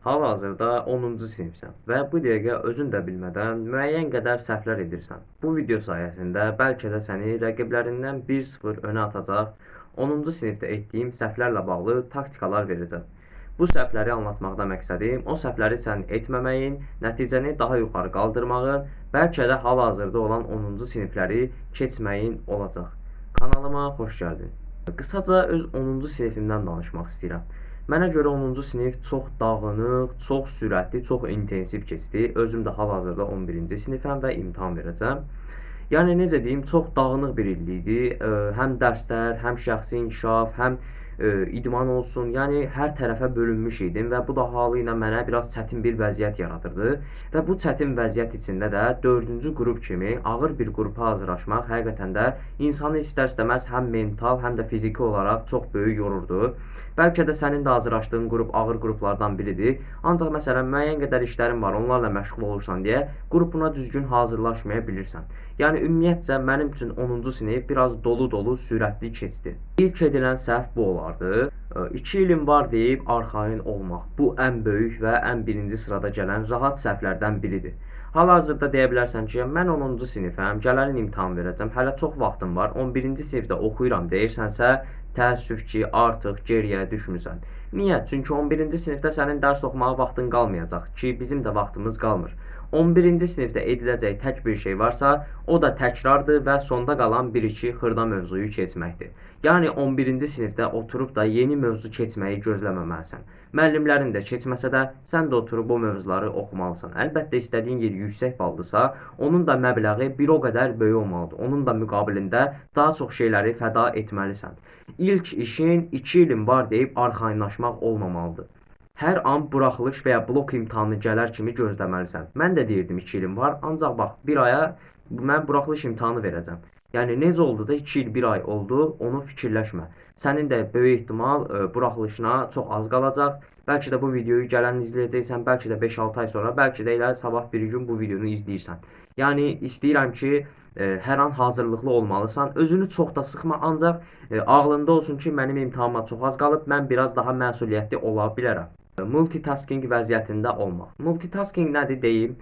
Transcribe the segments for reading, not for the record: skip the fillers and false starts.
Hal-hazırda 10-cu sinifsən və bu dəqiqə özün də bilmədən müəyyən qədər səhvlər edirsən. Bu video sayəsində bəlkə də səni rəqiblərindən 1-0 önə atacaq 10-cu sinifdə etdiyim səhvlərlə bağlı taktikalar verəcəm. Bu səhvləri anlatmaqda məqsədim o səhvləri sən etməməyin, nəticəni daha yuxarı qaldırmağın, bəlkə də hal-hazırda olan 10-cu sinifləri keçməyin olacaq. Kanalıma xoş gəldin. Qısaca öz 10-cu sinifimdən danışmaq istəyirəm. Mənə görə 10-cu sinif çox dağınıq, çox sürətli, çox intensiv keçdi. Özüm də hal-hazırda 11-ci sinifəm və imtahan verəcəm. Yəni necə deyim, çox dağınıq bir il idi. Həm dərslər, həm şəxsi inkişaf, həm idman olsun, yəni hər tərəfə bölünmüş idim və bu da halı ilə mənə biraz çətin bir vəziyyət yaradırdı. Və bu çətin vəziyyət içində də 4-cü qrup kimi ağır bir qrupa hazırlaşmaq həqiqətən də insanı istər-istəməz həm mental, həm də fiziki olaraq çox böyük yorurdu. Bəlkə də sənin də hazırlaşdığın qrup ağır qruplardan biridir. Ancaq məsələn müəyyən qədər işlərin var, onlarla məşğul olursan deyə qrupuna düzgün hazırlaşmaya bilirsən. Yəni ümumiyyətcə mənim üçün 10-cu sinif biraz dolu-dolu, sürətli keçdi. İlk edilən səhv bu olardı. 2 ilim var deyib arxayın olmaq. Bu ən böyük və ən birinci sırada gələn rahat səhvlərdən biridir. Hal-hazırda deyə bilərsən ki, mən 10-cu sinifəm, gələn imtahan verəcəm, hələ çox vaxtım var, 11-ci sinifdə oxuyuram deyirsənsə, təəssüf ki, artıq geriyə düşmüsən. Niyə? Çünki 11-ci sinifdə sənin dərs oxumağa vaxtın qalmayacaq ki, bizim də vaxtımız qalmır. 11-ci sinifdə ediləcək tək bir şey varsa, o da təkrardır və sonda qalan 1-2 xırda mövzuyu keçməkdir. Yəni 11-ci sinifdə oturub da yeni mövzu keçməyi gözləməməlisən. Müəllimlərin də keçməsə də sən də oturub o mövzuları oxumalısan. Əlbəttə istədiyin yer yüksək ballısa, onun da məbləği bir o qədər böyük olmalıdır. Onun da müqabilində daha çox şeyləri fəda etməlisən. İlk işin 2 ilin var deyib arxayınlaşmaq olmamalıdır. Hər an buraxılış və ya blok imtahanı gələr kimi gözləməlisən. Mən də deyirdim 2 ilim var, ancaq bax 1 aya mən buraxılış imtahanı verəcəm. Yəni necə oldu da 2 il 1 ay oldu, onu fikirləşmə. Sənin də böyük ehtimal buraxılışına çox az qalacaq. Bəlkə də bu videoyu gələn izləyəcəksən, bəlkə də 5-6 ay sonra, bəlkə də elə sabah bir gün bu videonu izləyirsən. Yəni istəyirəm ki, hər an hazırlıqlı olmalısan. Özünü çox da sıxma, ancaq ağlında olsun ki, mənim imtahanıma çox az qalıb, mən biraz daha məsuliyyətli ola bilərəm. Multitasking vəziyyətində olmaq. Multitasking nədir deyim?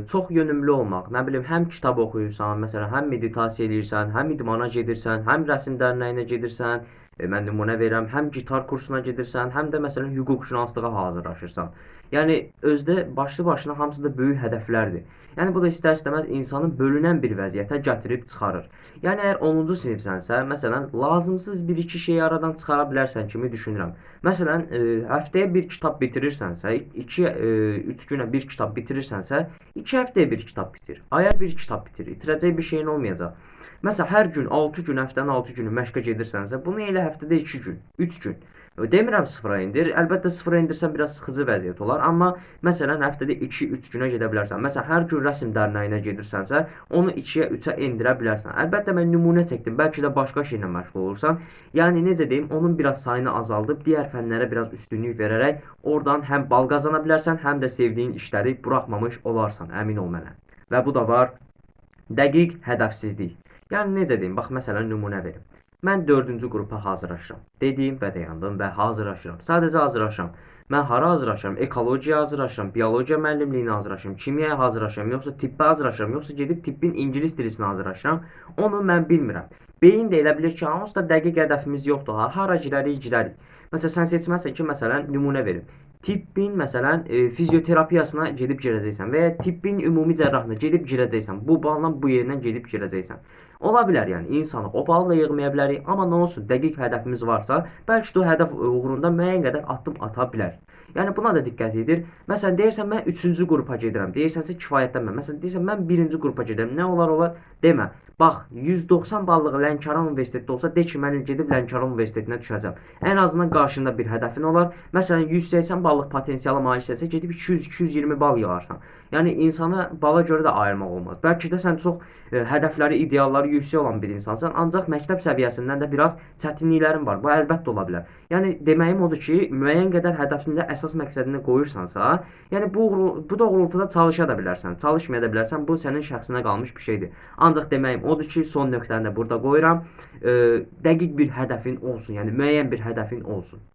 Çox yönümlü olmaq. Nə bilim, həm kitab oxuyursan, məsələn, həm meditasiya edirsən, həm idmana gedirsən, həm rəsm dərnəyinə gedirsən, mən nümunə verirəm, həm gitar kursuna gedirsən, həm də məsələn hüquqşünaslığa hazırlaşırsan. Yəni özdə başlı başına hamısı da böyük hədəflərdir. Yəni bu da istər-istəməz insanı bölünən bir vəziyyətə gətirib çıxarır. Yəni əgər 10-cu sinifsənsə, məsələn, lazımsız bir-iki şeyi aradan çıxara bilərsən kimi düşünürəm. Məsələn, həftəyə bir kitab bitirirsənsə, 2-3 günə bir kitab bitirirsənsə, 2 həftəyə bir kitab bitir. Aya bir kitab bitir. İtirəcək bir şeyin olmayacaq. Məsələn, hər gün 6 gün, həftənin 6 günü məşqə gedirsənsə, bunu elə həftədə 2 gün, 3 gün. Demirəm sıfıra indir. Əlbəttə sıfıra indirsən biraz sıxıcı vəziyyət olar, amma məsələn həftədə 2-3 günə gedə bilərsən. Məsələn, hər gün rəsm dərnəyinə gedirsənsə, onu 2-yə, 3-ə endirə bilərsən. Əlbəttə mən nümunə çəkdim. Bəlkə də başqa şeylə məşğul olursan. Yəni necə deyim, onun biraz sayını azaldıb digər fənlərə biraz üstünlük verərək oradan həm bal qazana bilərsən, həm də sevdiyin işləri buraxmamış olarsan, əmin ol mənə. Və bu da var, dəqiq hədəfsizlik. Yəni necə deyim, bax məsələn nümunə verim. Mən 4-cü qrupa hazırlaşıram. Dedim və dayandım və hazırlaşıram. Sadəcə hazırlaşıram. Mən hara hazırlaşıram? Ekologiyaya hazırlaşıram, biologiya müəllimliyinə hazırlaşıram, kimyaya hazırlaşıram, yoxsa tibbə hazırlaşıram, yoxsa gedib tibbin ingilis dilisinə hazırlaşıram. Onu mən bilmirəm. Beyin də elə bilir ki, onsuz da dəqiq hədəfimiz yoxdur. Hara girərik. Məsələn, sən seçməzsən ki, məsələn, nümunə verim. Tibbin, məsələn, fizioterapiyasına gedib girəcəksən və ya tibbin ümumi cərrahına gedib girəcəksən. Bu balla bu yerindən gedib girəcəksən. Ola bilər, yəni insanı o balla yığmaya bilərik, amma nə olsun, dəqiq hədəfimiz varsa, bəlkə də o hədəf uğrunda müəyyən qədər addım ata bilərik. Yəni buna da diqqət edir. Məsələn, deyirsən mən 3-cü qrupa gedirəm. Deyirsənsə kifayətlənmə. Məsələn, deyirsən mən 1-ci qrupa gedirəm. Nə olar demə. Bax, 190 ballıq Lənkəran Universitetində olsa, de ki, mən gedib Lənkəran Universitetinə düşəcəm. Ən azından qarşında bir hədəfin olar. Məsələn, 180 ballıq potensiala maliksə, gedib 200-220 bal yığarsan. Yəni insana bala görə də ayırmaq olmaz. Bəlkə də sən çox hədəfləri, idealları yüksək olan bir insansan, ancaq məktəb səviyyəsindən də biraz çətinliklərin var. Bu əlbəttə ola bilər. Yəni deməyim odur ki, müəyyən qədər hədəfində əsas məqsədini qoyursansa, yəni bu doğrultuda çalışa da bilərsən, çalışmaya da bilərsən. Bu sənin şəxsinə qalmış bir şeydir. Ancaq deməyim odur ki, son nöqtəni də burada qoyuram. Dəqiq bir hədəfin olsun, yəni müəyyən bir hədəfin olsun.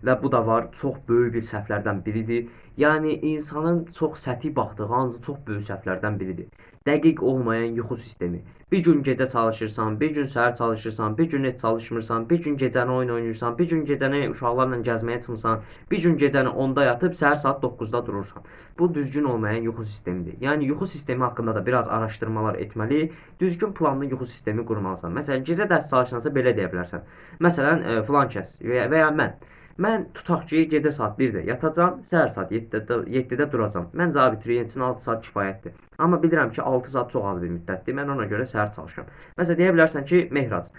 Və bu da var, çox böyük bir səhvlərdən biridir. Yəni insanın çox səthi baxdığı ancaq çox böyük səhvlərdən biridir. Dəqiq olmayan yuxu sistemi. Bir gün gecə çalışırsan, bir gün səhər çalışırsan, bir gün heç çalışmırsan, bir gün gecəni oyun oynayırsan, bir gün gecəni uşaqlarla gəzməyə çıxmısan, bir gün gecəni 10-da yatıb səhər saat 9-da durursan. Bu düzgün olmayan yuxu sistemidir. Yəni yuxu sistemi haqqında da biraz araşdırmalar etməli, düzgün planlı yuxu sistemi qurmalısan. Məsələn, gecə dərs çalışsansa belə deyə bilərsən. Məsələn, filan kəs və ya mən. Mən tutaq ki, gecə saat 1-də yatacam, səhər saat 7-də duracam. Məncə abituriyent üçün 6 saat kifayətdir. Amma bilirəm ki, 6 saat çox az bir müddətdir. Mən ona görə səhər çalışıram. Məsələn, deyə bilərsən ki, Mehraz,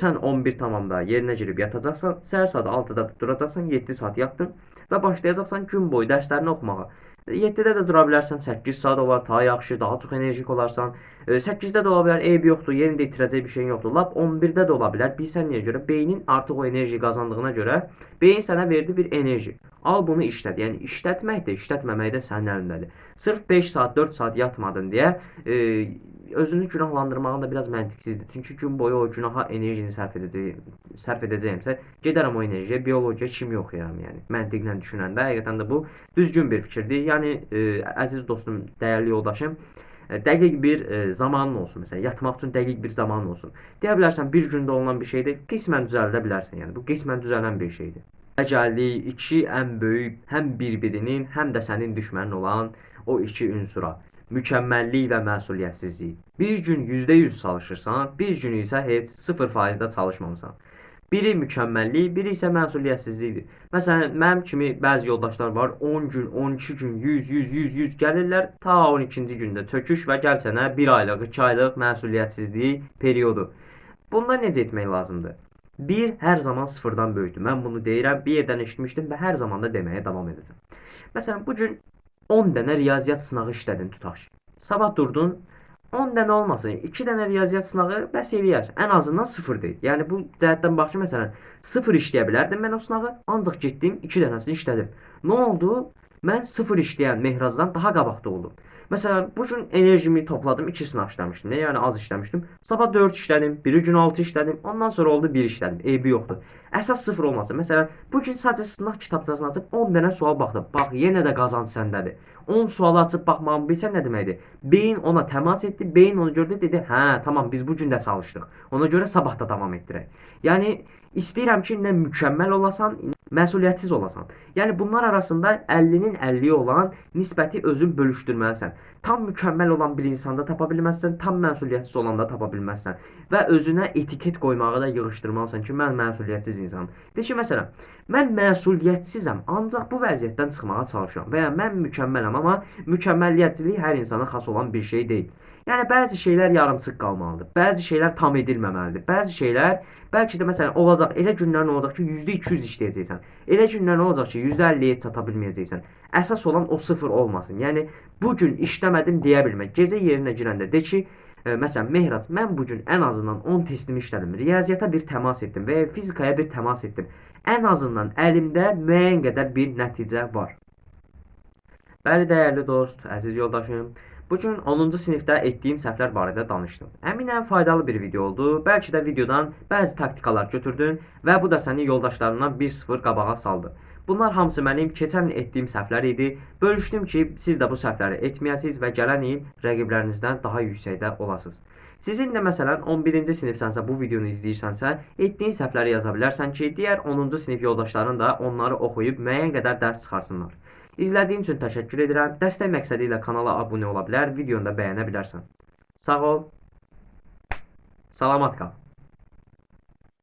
sən 11 tamamda yerinə girib yatacaqsan, səhər saat 6-da duracaqsan, 7 saat yatdın və başlayacaqsan gün boyu dərslərini oxumağa. 7-də də dura bilərsən, 8 saat olar, daha yaxşı, daha çox enerjik olarsan. 8-də də ola bilər, eybi yoxdur, yenə də itirəcək bir şeyin yoxdur. Lap 11-də də ola bilər. Bilsən niyə görə? Beynin artıq o enerji qazandığına görə beyin sənə verdi bir enerji. Al bunu işlət. Yəni işlətmək də, işlətməmək də sənin əlindədir. Sırf 5 saat, 4 saat yatmadın deyə özünü günahlandırmağın da biraz məntiqsizdir. Çünki gün boyu o günaha enerjini sərf edəcəyimsə, gedərəm o enerjiyə biologiya, kimya oxuyaram, yəni. Məntiqlə düşünəndə həqiqətən də bu düzgün bir fikirdir. Yəni əziz dostum, dəyərli yoldaşım, dəqiq bir zamanın olsun. Məsələn, yatmaq üçün dəqiq bir zamanın olsun. Deyə bilərsən bir gündə olunan bir şeydir, qismən düzəldə bilərsən. Yəni bu qismən düzələn bir şeydir. Gəldik iki ən böyük həm bir-birinin, həm də sənin düşmənin olan o iki ünsura. Mükəmməllik və məsuliyyətsizlik. Bir gün %100 çalışırsan, bir gün isə heç 0%-də çalışmamısan. Biri mükəmməllik, biri isə məsuliyyətsizlikdir. Məsələn, mənim kimi bəzi yoldaşlar var, 10 gün, 12 gün, 100 gəlirlər, ta 12-ci gündə çöküş və gəl sənə 1 aylıq, 2 aylıq məsuliyyətsizlik periodu. Bunda necə etmək lazımdır? 1 hər zaman 0-dan böyükdür. Mən bunu deyirəm, bir yerdən eşitmişdim və hər zaman da deməyə davam edəcəm. Məsələn, bu gün 10 dənə riyaziyyat sınağı işlədin tutaq ki. Sabah durdun, 10 dənə olmasın, 2 dənə riyaziyyat sınağı bəs eləyər. Ən azından 0 deyil. Yəni bu cəhətdən bax ki, məsələn, 0 işləyə bilərdim mən o sınağı, ancaq getdim 2 dənəsini işlədim. Nə oldu? Mən 0 işləyən Mehrazdan daha qabaqda oldum. Məsələn, bu gün enerjimi topladım, 2 sınaq işləmişdim. Yəni az işləmişdim. Sabah 4 işlədim, biri gün 6 işlədim, ondan sonra oldu 1 işlədim. Eybi yoxdur. Əsas 0 olmasın. Məsələn, bu gün sadəcə sınaq kitabçasını açıb 10 dənə sual baxdım. Bax, yenə də qazanc səndədir. 10 sualı açıb baxmağımı bilsən nə deməkdir? Beyin ona təmas etdi, beyin onu gördü, dedi, hə, tamam, biz bu gün də çalışdıq. Ona görə sabah da davam etdirək. Yəni istəyirəm ki, nə mükəmməl olasan, məsuliyyətsiz olasan. Yəni bunlar arasında 50-nin 50-yi olan nisbəti özün bölüşdürməlisən. Tam mükəmməl olan bir insanda tapa bilməzsən, tam məsuliyyətsiz olanda tapa bilməzsən. Və özünə etiket qoymağı da yığışdırmalısan ki, mən məsuliyyətsiz insanam. De ki, məsələn, mən məsuliyyətsizəm, ancaq bu vəziyyətdən çıxmağa çalışıram. Və ya mən mükəmmələm, amma mükəmməliyyətçilik hər insana xas olan bir şey deyil. Yəni bəzi şeylər yarımçıq qalmalıdır. Bəzi şeylər tam edilməməlidir. Bəzi şeylər bəlkə də məsələn olacaq, elə günlərin olacaq ki, %200 işləyəcəksən. Elə günlərin olacaq ki, %50-yə çata bilməyəcəksən. Əsas olan o 0 olmasın. Yəni bu gün işləmədim deyə bilmə. Gecə yerinə girəndə de ki, məsələn, Mehraz, mən bu gün ən azından 10 testimi işlədim. Riyaziyyata bir təmas etdim və ya fizikaya bir təmas etdim. Ən azından əlimdə müəyyən qədər bir nəticə var. Bəli, dəyərli dost, əziz yoldaşım, bu gün 10-cu sinifdə etdiyim səhvlər barədə danışdım. Əminəm faydalı bir video oldu. Bəlkə də videodan bəzi taktikalar götürdün və bu da səni yoldaşlarından 1-0 qabağa saldı. Bunlar hamısı mənim keçən il etdiyim səhvlər idi. Bölüşdüm ki, siz də bu səhvləri etməyəsiniz və gələn il rəqiblərinizdən daha yüksəkdə olasınız. Sizin də məsələn 11-ci sinifsənsə, bu videonu izləyirsənsə, etdiyin səhvləri yaza bilərsən ki, digər 10-cu sinif yoldaşların da onları oxuyub müəyyən qədər dərs çıxarsınlar. İzlədiyin üçün təşəkkür edirəm. Dəstək məqsədi ilə kanala abunə ola bilər, videonu da bəyənə bilərsən. Sağ ol. Salamat qal.